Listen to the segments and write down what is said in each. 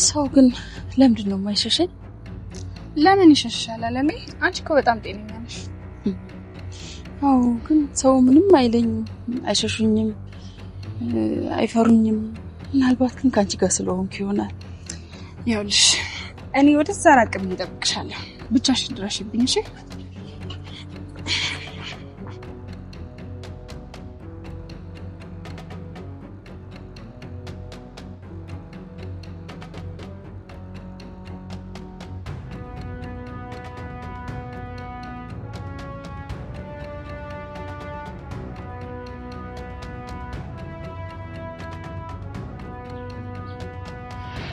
ሰው ግን ለምንድን ነው የማይሸሸኝ? ለምን ይሸሻል አለሜ? አንቺ እኮ በጣም ጤነኛ ነሽ። አዎ ግን ሰው ምንም አይለኝ፣ አይሸሹኝም፣ አይፈሩኝም። ምናልባት ግን ካንቺ ጋር ስለሆንኩ ይሆናል። ይኸውልሽ እኔ ወደዛ ራቅም እጠብቅሻለሁ። ብቻሽን ድረሽብኝ እሺ?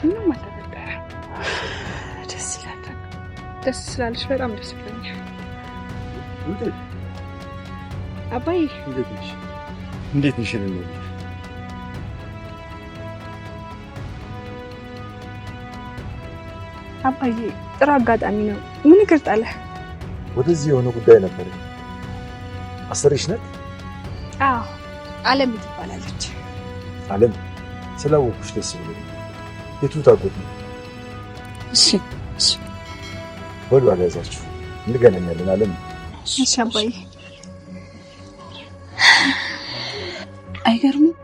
ምንም አልተፈጠረ። ደስ ስላለሽ በጣም ደስ ብሎኛል። አባዬ እንዴት ነሽ? አባዬ ጥሩ አጋጣሚ ነው። ምን ይቅርጣለ? ወደዚህ የሆነ ጉዳይ ነበር። አሰሪሽ ነህ? አዎ አለም ትባላለች። አለም ስላወኩሽ ደስ ብሎኛል። የቱ ታውቁት ነው? እሺ ወል ባላዛችሁ እንገናኛለን። አለም እሺ አባዬ። አይገርምም?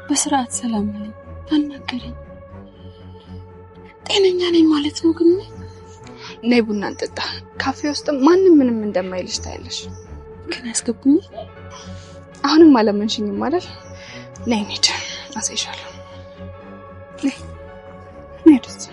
በስርዓት ሰላም ነኝ፣ ታናገረኝ። ጤነኛ ነኝ ማለት ነው። ግን ነይ ቡና እንጠጣ። ካፌ ውስጥ ማንም ምንም እንደማይልሽ ታያለሽ። ግን ያስገቡኝ። አሁንም አለመንሽኝም አይደል? ነይ እንሂድ፣ አሳይሻለሁ። ነይ ደስ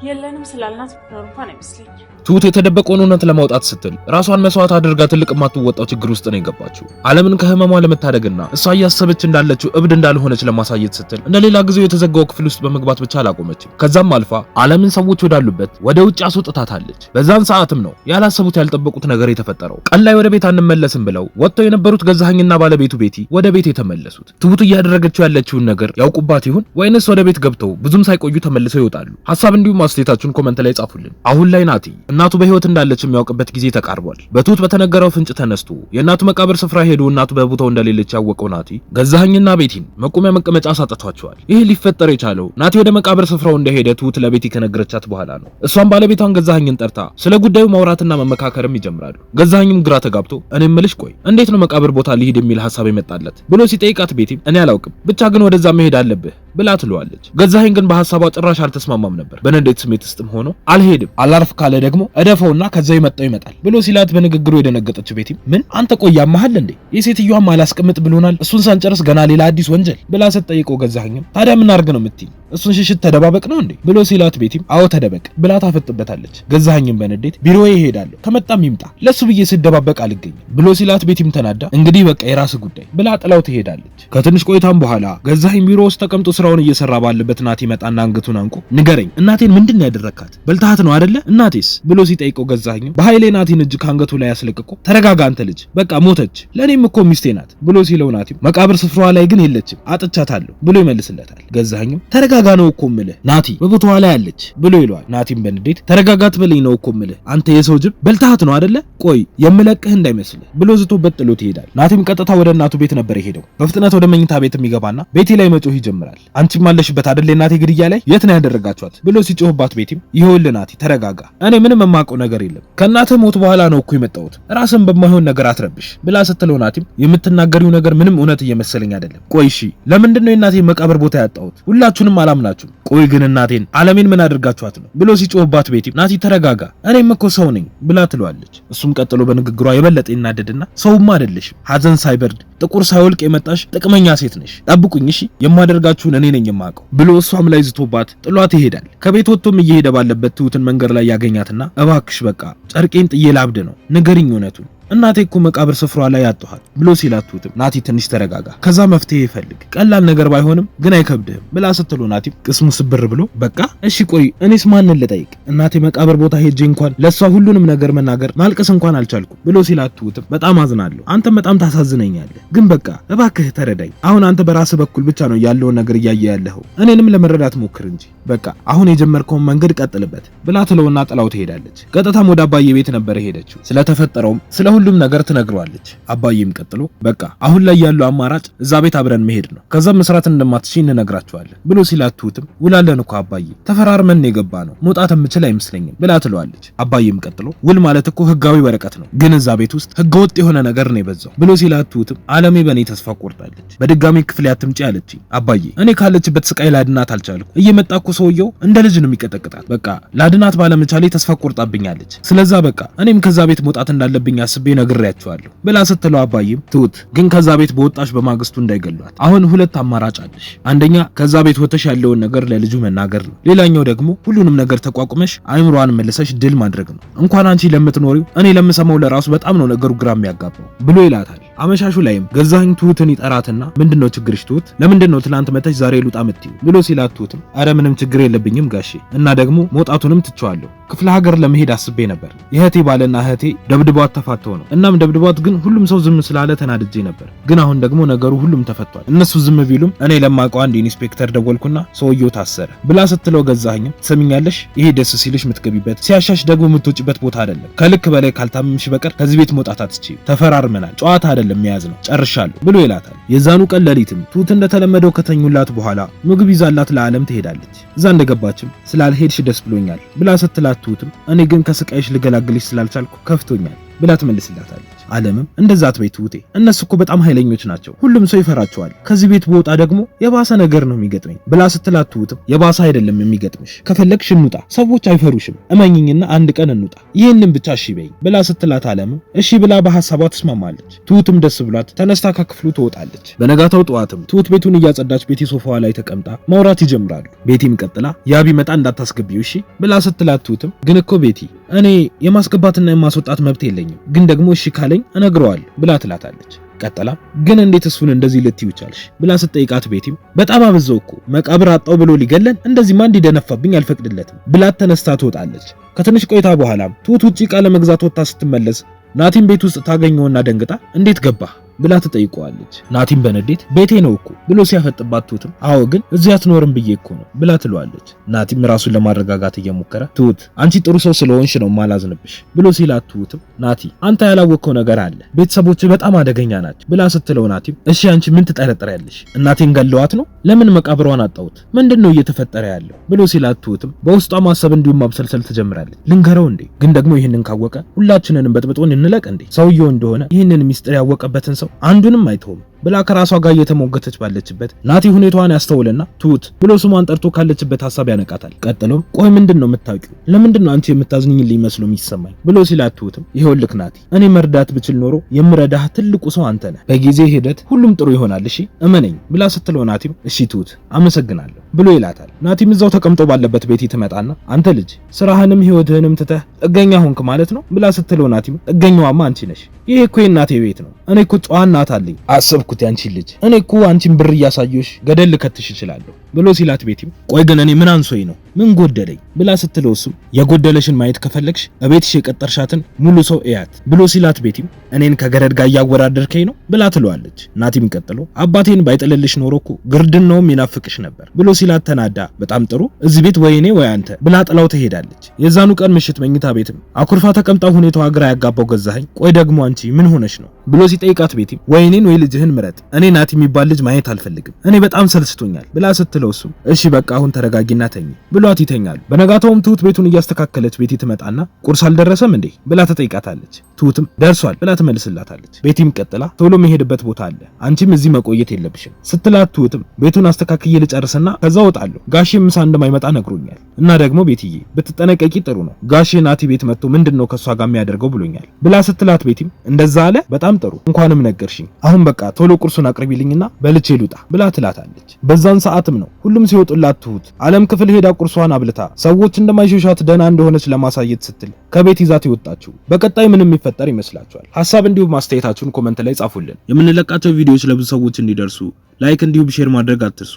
የለንም ስላልናት ነው እንኳን አይመስለኝ። ትሁት የተደበቀውን እውነት ለማውጣት ስትል ራሷን መስዋዕት አድርጋ ትልቅ የማትወጣው ችግር ውስጥ ነው የገባችው። ዓለምን ከህመሟ ለመታደግና እሷ እያሰበች እንዳለችው እብድ እንዳልሆነች ለማሳየት ስትል እንደሌላ ጊዜው የተዘጋው ክፍል ውስጥ በመግባት ብቻ አላቆመችም። ከዛም አልፋ ዓለምን ሰዎች ወዳሉበት ወደ ውጭ አስወጥታታለች። በዛን ሰዓትም ነው ያላሰቡት ያልጠበቁት ነገር የተፈጠረው። ቀን ላይ ወደ ቤት አንመለስም ብለው ወጥተው የነበሩት ገዛኸኝና ባለቤቱ ቤቲ ወደ ቤት የተመለሱት። ትሁት እያደረገችው ያለችውን ነገር ያውቁባት ይሁን ወይንስ ወደ ቤት ገብተው ብዙም ሳይቆዩ ተመልሰው ይወጣሉ? ሐሳብ እንዲሁም አስተያየታችሁን ኮሜንት ላይ ጻፉልን። አሁን ላይ ናቲ እናቱ በህይወት እንዳለች የሚያውቅበት ጊዜ ተቃርቧል። በትሁት በተነገረው ፍንጭ ተነስቶ የእናቱ መቃብር ስፍራ ሄዶ እናቱ በቦታው እንደሌለች ያወቀው ናቲ ገዛኸኝና ቤቲን መቆሚያ መቀመጫ አሳጥቷቸዋል። ይህ ሊፈጠር የቻለው ናቲ ወደ መቃብር ስፍራው እንደሄደ ትሁት ለቤቲ ከነገረቻት በኋላ ነው። እሷም ባለቤቷን ገዛኸኝን ጠርታ ስለ ጉዳዩ ማውራትና መመካከርም ይጀምራሉ። ገዛኸኝም ግራ ተጋብቶ እኔ እምልሽ ቆይ እንዴት ነው መቃብር ቦታ ሊሄድ የሚል ሐሳብ የመጣለት ብሎ ሲጠይቃት ቤቲም እኔ አላውቅም ብቻ ግን ወደዛ መሄድ አለብህ ብላ ትለዋለች። ገዛኸኝ ግን በሐሳቧ ጭራሽ አልተስማማም ነበር። በንዴት ስሜት ውስጥም ሆኖ አልሄድም አላርፍ ካለ ደግሞ እደፈውና ከዛ ይመጣው ይመጣል ብሎ ሲላት በንግግሩ የደነገጠች ቤቲም ምን አንተ ቆይ ያማሃል እንዴ የሴትዮዋም አላስቀምጥ ብሎናል እሱን ሳንጨርስ ገና ሌላ አዲስ ወንጀል ብላ ስትጠይቀው ገዛኸኝም ታዲያ ምን አድርግ ነው የምትይኝ እሱን ሽሽት ተደባበቅ ነው እንዴ ብሎ ሲላት ቤቲም አዎ ተደበቅ ብላ ታፈጥበታለች። ገዛኸኝም በንዴት ቢሮዬ እሄዳለሁ ከመጣም ይምጣ ለሱ ብዬ ስደባበቅ አልገኝም ብሎ ሲላት ቤቲም ተናዳ እንግዲህ በቃ የራስ ጉዳይ ብላ ጥላው ትሄዳለች። ከትንሽ ቆይታም በኋላ ገዛኸኝ ቢሮ ውስጥ ተቀምጦ ስራውን እየሰራ ባለበት ናቲ መጣና አንገቱን አንቆ ንገረኝ እናቴን ምንድነው ያደረካት በልታት ነው አይደለ እናቴስ ብሎ ሲጠይቀው ገዛኸኝ በኃይሌ ናቲን እጅ ካንገቱ ላይ ያስለቅቆ ተረጋጋ አንተ ልጅ በቃ ሞተች ለኔም እኮ ሚስቴ ናት ብሎ ሲለው ናቲ መቃብር ስፍራዋ ላይ ግን የለችም አጥቻታለሁ ብሎ ይመልስለታል። ገዛኸኝ ተረጋጋ ነው እኮ ምልህ ናቲ በቦታዋ ላይ አለች ብሎ ይለዋል። ናቲም በንዴት ተረጋጋት በለኝ ነው እኮ ምልህ አንተ የሰው ጅብ በልታት ነው አይደለ ቆይ የምለቅህ እንዳይመስልህ ብሎ ዝቶበት ጥሎት ይሄዳል። ናቲም ቀጥታ ወደ እናቱ ቤት ነበር የሄደው። በፍጥነት ወደ መኝታ ቤት የሚገባና ቤቲ ላይ መጮህ ይጀምራል። አንቺም አለሽበት አይደለ እናቴ ግድያ ላይ የት ነው ያደረጋችኋት ብሎ ሲጮህባት ቤቲም ይኸውልህ ናቲ ተረጋጋ እኔ ምንም የማውቀው ነገር የለም ከእናትህ ሞት በኋላ ነው እኮ የመጣሁት ራስን በማይሆን ነገር አትረብሽ ብላ ስትለው ናቲም የምትናገሪው ነገር ምንም እውነት እየመሰለኝ አይደለም ቆይ እሺ ለምንድን ነው የእናቴን መቃብር ቦታ ያጣሁት ሁላችሁንም አላምናችሁም ቆይ ግን እናቴን ዓለሜን ምን አድርጋችኋት ነው ብሎ ሲጮህባት ቤቲም ናቲ ተረጋጋ እኔም እኮ ሰው ነኝ ብላ ትለዋለች። እሱም ቀጥሎ በንግግሯ የበለጠ ይናደድና ሰውማ አይደለሽም ሐዘን ሳይበርድ ጥቁር ሳይወልቅ የመጣሽ ጥቅመኛ ሴት ነሽ ጠብቁኝ እሺ የማደርጋችሁን እኔ ነኝ የማውቀው ብሎ እሷም ላይ ዝቶባት ጥሏት ይሄዳል። ከቤት ወጥቶም እየሄደ ባለበት ትሁትን መንገድ ላይ ያገኛትና እባክሽ በቃ ጨርቄን ጥዬ ላብድ ነው ንገሪኝ እውነቱን እናቴ እኮ መቃብር ስፍራ ላይ ያጣኋት ብሎ ሲላት ትሁትም ናቲ ትንሽ ተረጋጋ፣ ከዛ መፍትሄ ይፈልግ፣ ቀላል ነገር ባይሆንም ግን አይከብድህም ብላ ስትለው ናቲ ቅስሙ ስብር ብሎ በቃ እሺ ቆይ እኔስ ማንን ልጠይቅ? እናቴ መቃብር ቦታ ሄጄ እንኳን ለሷ ሁሉንም ነገር መናገር ማልቀስ እንኳን አልቻልኩም ብሎ ሲላት ትሁትም በጣም አዝናለሁ፣ አንተም በጣም ታሳዝነኛለህ፣ ግን በቃ እባክህ ተረዳኝ። አሁን አንተ በራስህ በኩል ብቻ ነው ያለውን ነገር እያየ ያለኸው፣ እኔንም ለመረዳት ሞክር እንጂ በቃ አሁን የጀመርከውን መንገድ ቀጥልበት ብላ ትለውና ጥላው ትሄዳለች። ቀጥታም ወደ አባዬ ቤት ነበር ሄደችው። ስለተፈጠረውም ስለ ሁሉም ነገር ትነግረዋለች። አባዬም ቀጥሎ በቃ አሁን ላይ ያለው አማራጭ እዛ ቤት አብረን መሄድ ነው፣ ከዛም መስራት እንደማትችይ እንነግራቸዋለን ብሎ ሲላት ትሁትም ውላለን እኮ አባዬ ተፈራርመን የገባ ነው፣ መውጣት የምችል አይመስለኝም ብላ ትለዋለች። አባዬም ቀጥሎ ውል ማለት እኮ ህጋዊ ወረቀት ነው፣ ግን እዛ ቤት ውስጥ ህገወጥ የሆነ ነገር ነው የበዛው ብሎ ሲላት ትሁትም አለሜ በእኔ ተስፋ ቆርጣለች፣ በድጋሚ ክፍል አትምጪ አለችኝ። አባዬ እኔ ካለችበት ስቃይ ላድናት አልቻልኩ፣ እየመጣ እኮ ሰውየው እንደ ልጅ ነው የሚቀጠቅጣት፣ በቃ ላድናት ባለመቻሌ ተስፋ ቆርጣብኛለች፣ ስለዛ በቃ እኔም ከዛ ቤት መውጣት እንዳለብኝ አስቤ ነግሬያቸዋለሁ ብላ ስትለው አባዬም ትሁት ግን ከዛ ቤት በወጣሽ በማግስቱ እንዳይገሏት፣ አሁን ሁለት አማራጭ አለሽ፣ አንደኛ ከዛ ቤት ወተሽ ያለውን ነገር ለልጁ መናገር ነው፣ ሌላኛው ደግሞ ሁሉንም ነገር ተቋቁመሽ አይምሮዋን መልሰሽ ድል ማድረግ ነው። እንኳን አንቺ ለምትኖሪው እኔ ለምሰማው ለራሱ በጣም ነው ነገሩ ግራ የሚያጋባው ብሎ ይላታል። አመሻሹ ላይም ገዛኸኝ ትሁትን ይጠራትና ምንድነው ችግርሽ ትሁት? ለምንድነው ትላንት መተሽ ዛሬ ልውጣ ምትዩ ብሎ ሲላት ትሁትም አረ ምንም ችግር የለብኝም ጋሼ፣ እና ደግሞ መውጣቱንም ትቸዋለሁ፣ ክፍለ ሀገር ለመሄድ አስቤ ነበር፣ የእህቴ ባልና እህቴ ደብድቧት ተፋተው ነው፣ እናም ደብድቧት ግን ሁሉም ሰው ዝም ስላለ ተናድጄ ነበር፣ ግን አሁን ደግሞ ነገሩ ሁሉም ተፈቷል፣ እነሱ ዝም ቢሉም እኔ ለማውቀው አንድ ኢንስፔክተር ደወልኩና ሰውየው ታሰረ ብላ ስትለው ገዛኸኝም ትሰሚኛለሽ፣ ይሄ ደስ ሲልሽ ምትገቢበት ሲያሻሽ ደግሞ የምትወጪበት ቦታ አይደለም፣ ከልክ በላይ ካልታመምሽ በቀር ከዚህ ቤት መውጣት አትችይም፣ ተፈራርመናል፣ ጨዋታ አይደለም የሚያዝ ነው፣ ጨርሻለሁ ብሎ ይላታል። የዛኑ ቀን ሌሊትም ትሁት እንደተለመደው ከተኙላት በኋላ ምግብ ይዛላት ለዓለም ትሄዳለች። እዛ እንደገባችም ስላልሄድሽ ደስ ብሎኛል ብላ ስትላት ትሁትም እኔ ግን ከስቃይሽ ልገላግልሽ ስላልቻልኩ ከፍቶኛል ብላ ትመልስላታለች። ዓለምም እንደዛ አትበይ ትሁቴ፣ እነሱ እኮ በጣም ኃይለኞች ናቸው፣ ሁሉም ሰው ይፈራቸዋል፣ ከዚህ ቤት በወጣ ደግሞ የባሰ ነገር ነው የሚገጥመኝ ብላ ስትላት ትሁትም የባሰ አይደለም የሚገጥምሽ፣ ከፈለግሽ እንውጣ፣ ሰዎች አይፈሩሽም፣ እመኝኝና አንድ ቀን እንውጣ፣ ይህንን ብቻ እሺ በይ ብላ ስትላት ዓለምም እሺ ብላ በሐሳቧ ትስማማለች። ትሁትም ደስ ብሏት ተነስታ ከክፍሉ ትወጣለች። በነጋታው ጠዋትም ትሁት ቤቱን እያጸዳች ቤቲ ሶፋዋ ላይ ተቀምጣ ማውራት ይጀምራሉ። ቤቲም ቀጥላ ያ ቢመጣ እንዳታስገቢው እሺ ብላ ስትላት ትሁትም ግን እኮ ቤቲ እኔ የማስገባትና የማስወጣት መብት የለኝም፣ ግን ደግሞ እሺ ካለኝ እነግረዋለሁ ብላ ትላታለች። ቀጥላ ግን እንዴት እሱን እንደዚህ ልትዩ ቻልሽ ብላ ስትጠይቃት ቤቲም በጣም አበዛው እኮ መቃብር አጣው ብሎ ሊገለን እንደዚህማ እንዲደነፋብኝ አልፈቅድለትም ብላ ተነስታ ትወጣለች። ከትንሽ ቆይታ በኋላም ትሁት ውጪ ዕቃ ለመግዛት ወጥታ ስትመለስ ናቲም ቤት ውስጥ ታገኘውና ደንግጣ እንዴት ገባህ ብላ ትጠይቀዋለች። ናቲም በንዴት ቤቴ ነው እኮ ብሎ ሲያፈጥባት ትሁትም አዎ ግን እዚህ አትኖርም ብዬ እኮ ነው ብላ ትለዋለች። ናቲም ራሱን ለማረጋጋት እየሞከረ ትሁት አንቺ ጥሩ ሰው ስለሆንሽ ነው ማላዝንብሽ ብሎ ሲላት ትሁትም ናቲ አንተ ያላወቅከው ነገር አለ፣ ቤተሰቦች በጣም አደገኛ ናቸው ብላ ስትለው ናቲም እሺ አንቺ ምን ትጠረጥሪያለሽ? እናቴን ገለዋት ነው? ለምን መቃብሯን አጣሁት? ምንድነው እየተፈጠረ ያለው ብሎ ሲላት ትሁትም በውስጧ ማሰብ እንዲሁም ማብሰልሰል ትጀምራለች። ልንገረው እንዴ? ግን ደግሞ ይህንን ካወቀ ሁላችንንም በጥብጦን እንለቅ እንዴ? ሰውየው እንደሆነ ይህንን ሚስጥር ያወቀበትን ሰው አንዱንም አይተውም ብላ ከራሷ ጋር እየተሞገተች ባለችበት ናቲ ሁኔታዋን ያስተውልና ትሁት ብሎ ስሟን ጠርቶ ካለችበት ሐሳብ ያነቃታል። ቀጥሎም ቆይ ምንድነው የምታውቂው? ለምንድነው አንቺ የምታዝኝልኝ መስሎ የሚሰማኝ ብሎ ሲላት ትሁትም ይኸውልህ ናቲ እኔ መርዳት ብችል ኖሮ የምረዳህ ትልቁ ሰው አንተ ነህ፣ በጊዜ ሂደት ሁሉም ጥሩ ይሆናል እሺ እመነኝ ብላ ስትለው ናቲም እሺ ትሁት አመሰግናለሁ ብሎ ይላታል። ናቲም እዛው ተቀምጦ ባለበት ቤት ትመጣና አንተ ልጅ ስራህንም ህይወትህንም ትተህ ጥገኛ ሆንክ ማለት ነው ብላ ስትለው ናቲም ጥገኛዋማ አንቺ ነሽ፣ ይሄ እኮ የእናቴ ቤት ነው፣ እኔ እኮ ጨዋ እናት አለኝ፣ አሰብኩት ያንቺን ልጅ፣ እኔ እኮ አንቺን ብር እያሳየሽ ገደል ልከትሽ እችላለሁ ብሎ ሲላት ቤቲም ቆይ ግን እኔ ምን አንሶኝ ነው ምን ጎደለኝ ብላ ስትለው እሱም የጎደለሽን ማየት ከፈለግሽ እቤትሽ የቀጠርሻትን ሙሉ ሰው እያት ብሎ ሲላት ቤቲም እኔን ከገረድ ጋር እያወራደርከኝ ነው ብላ ትለዋለች። ናቲም ቀጥሎ አባቴን ባይጥልልሽ ኖሮ እኮ ግርድናውም ይናፍቅሽ ነበር ብሎ ሲላት ተናዳ በጣም ጥሩ እዚህ ቤት ወይ እኔ ወይ አንተ ብላ ጥላው ትሄዳለች። የዛኑ ቀን ምሽት መኝታ ቤትም አኩርፋ ተቀምጣ ሁኔታዋ ግራ ያጋባው ገዛኸኝ ቆይ ደግሞ አንቺ ምን ሆነሽ ነው ብሎ ሲጠይቃት ቤቲም ወይ እኔን ወይ ልጅህን ምረጥ፣ እኔ ናቲ የሚባል ልጅ ማየት አልፈልግም፣ እኔ በጣም ሰልችቶኛል ብላ ስትለው እሱም እሺ በቃ አሁን ተረጋጊና ተኝ ብሏት ይተኛሉ። በነጋታውም ትሁት ቤቱን እያስተካከለች ቤቲ ትመጣና ቁርስ አልደረሰም እንዴ ብላ ትጠይቃታለች። ትሁትም ደርሷል ብላ ትመልስላታለች። ቤቲም ቀጥላ ቶሎ መሄድበት ቦታ አለ፣ አንቺም እዚህ መቆየት የለብሽም ስትላት ትሁትም ቤቱን አስተካክዬ ልጨርስና ከዛ ወጣለሁ፣ ጋሼ ምሳ እንደማይመጣ ነግሮኛል እና ደግሞ ቤትዬ ብትጠነቀቂ ጥሩ ነው፣ ጋሼ ናቲ ቤት መጥቶ ምንድነው ከሷ ጋር የሚያደርገው ብሎኛል ብላ ስትላት ቤቲም እንደዛ አለ በጣም ጥሩ እንኳንም ነገርሽኝ፣ አሁን በቃ ቶሎ ቁርሱን አቅርቢልኝና በልቼ ልውጣ ብላ ትላታለች። በዛን ሰዓትም ነው ሁሉም ሲወጡላት ትሁት ዓለም ክፍል ሄዳ ቁርሷን አብልታ ሰዎች እንደማይሸሻት ደህና እንደሆነች ለማሳየት ስትል ከቤት ይዛት ይወጣችሁ። በቀጣይ ምን የሚፈጠር ይመስላችኋል? ሐሳብ እንዲሁም ማስተያየታችሁን ኮሜንት ላይ ጻፉልን። የምንለቃቸው ቪዲዮዎች ለብዙ ሰዎች እንዲደርሱ ላይክ እንዲሁም ሼር ማድረግ አትርሱ።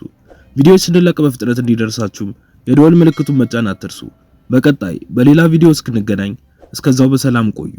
ቪዲዮዎች ስንለቅ በፍጥነት እንዲደርሳችሁም የደወል ምልክቱን መጫን አትርሱ። በቀጣይ በሌላ ቪዲዮ እስክንገናኝ እስከዛው በሰላም ቆዩ።